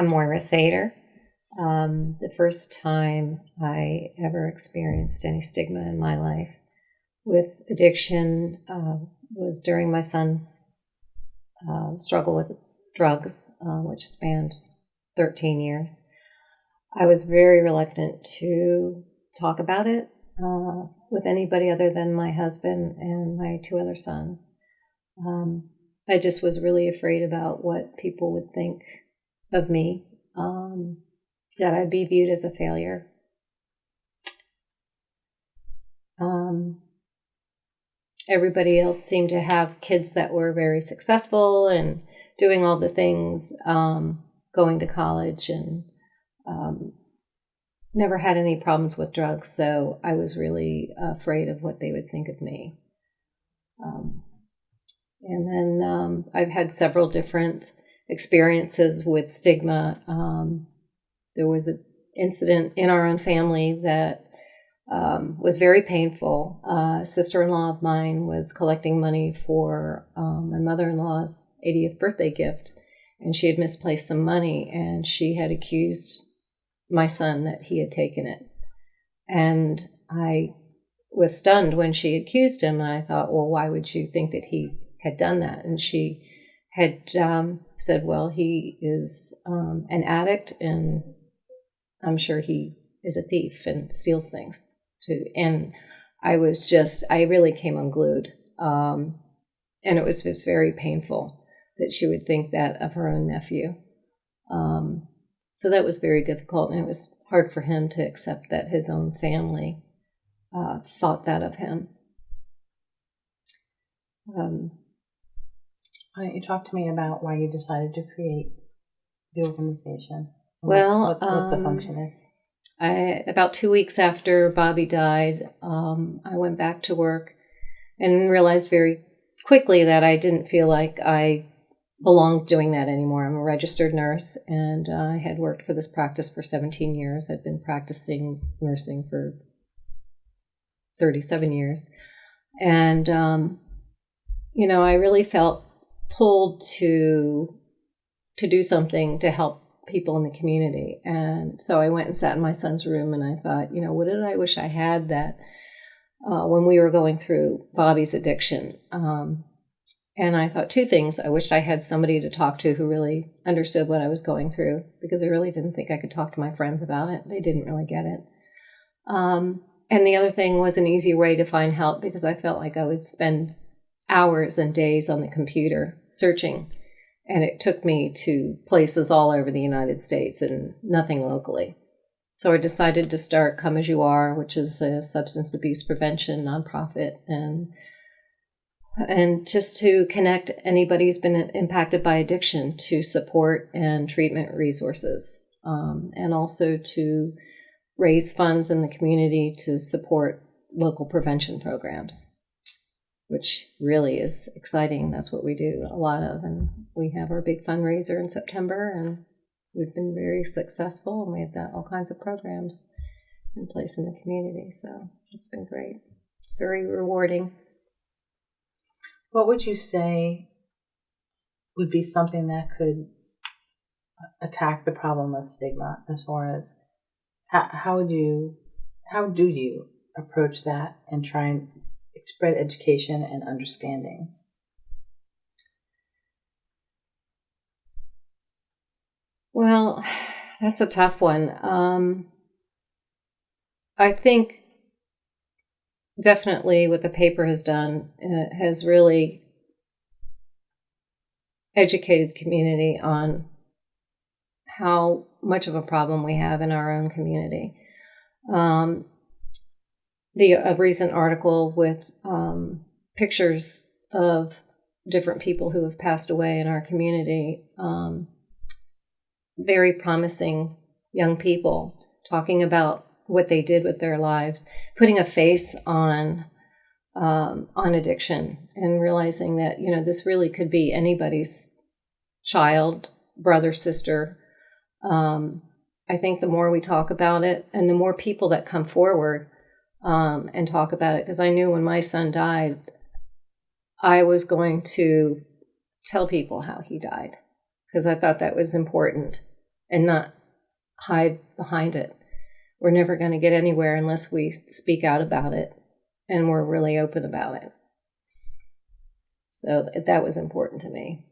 I'm Moira Satre. The first time I ever experienced any stigma in my life with addiction was during my son's struggle with drugs, which spanned 13 years. I was very reluctant to talk about it with anybody other than my husband and my two other sons. I just was really afraid about what people would think of me, that I'd be viewed as a failure. Everybody else seemed to have kids that were very successful and doing all the things, going to college, and never had any problems with drugs, so I was really afraid of what they would think of me. And then I've had several different experiences with stigma. There was an incident in our own family that was very painful. A sister-in-law of mine was collecting money for my mother-in-law's 80th birthday gift, and she had misplaced some money, and she had accused my son that he had taken it. And I was stunned when she accused him, and I thought, well, why would you think that he had done that? And she had said, well, he is an addict, and I'm sure he is a thief and steals things too. And I really came unglued. And it was just very painful that she would think that of her own nephew. So that was very difficult, and it was hard for him to accept that his own family thought that of him. Why don't you talk to me about why you decided to create the organization? Well, what the function is. About 2 weeks after Bobby died, I went back to work and realized very quickly that I didn't feel like I belonged doing that anymore. I'm a registered nurse, and I had worked for this practice for 17 years. I'd been practicing nursing for 37 years. And, I really felt pulled to do something to help people in the community. And so I went and sat in my son's room, and I thought, what did I wish I had that when we were going through Bobby's addiction? And I thought two things. I wished I had somebody to talk to who really understood what I was going through, because I really didn't think I could talk to my friends about it. They didn't really get it. And the other thing was an easy way to find help, because I felt like I would spend hours and days on the computer searching, and it took me to places all over the United States and nothing locally. So I decided to start Come As You Are, which is a substance abuse prevention nonprofit, and just to connect anybody who's been impacted by addiction to support and treatment resources, and also to raise funds in the community to support local prevention programs, which really is exciting. That's what we do a lot of. And we have our big fundraiser in September, and we've been very successful, and we have got all kinds of programs in place in the community. So it's been great. It's very rewarding. What would you say would be something that could attack the problem of stigma, as far as how do you approach that and try and spread education and understanding? Well, that's a tough one. I think definitely what the paper has done has really educated the community on how much of a problem we have in our own community. A recent article with pictures of different people who have passed away in our community, very promising young people talking about what they did with their lives, putting a face on addiction, and realizing that, this really could be anybody's child, brother, sister. I think the more we talk about it, and the more people that come forward and talk about it, because I knew when my son died, I was going to tell people how he died, because I thought that was important. and not hide behind it. We're never going to get anywhere unless we speak out about it and we're really open about it. So that was important to me.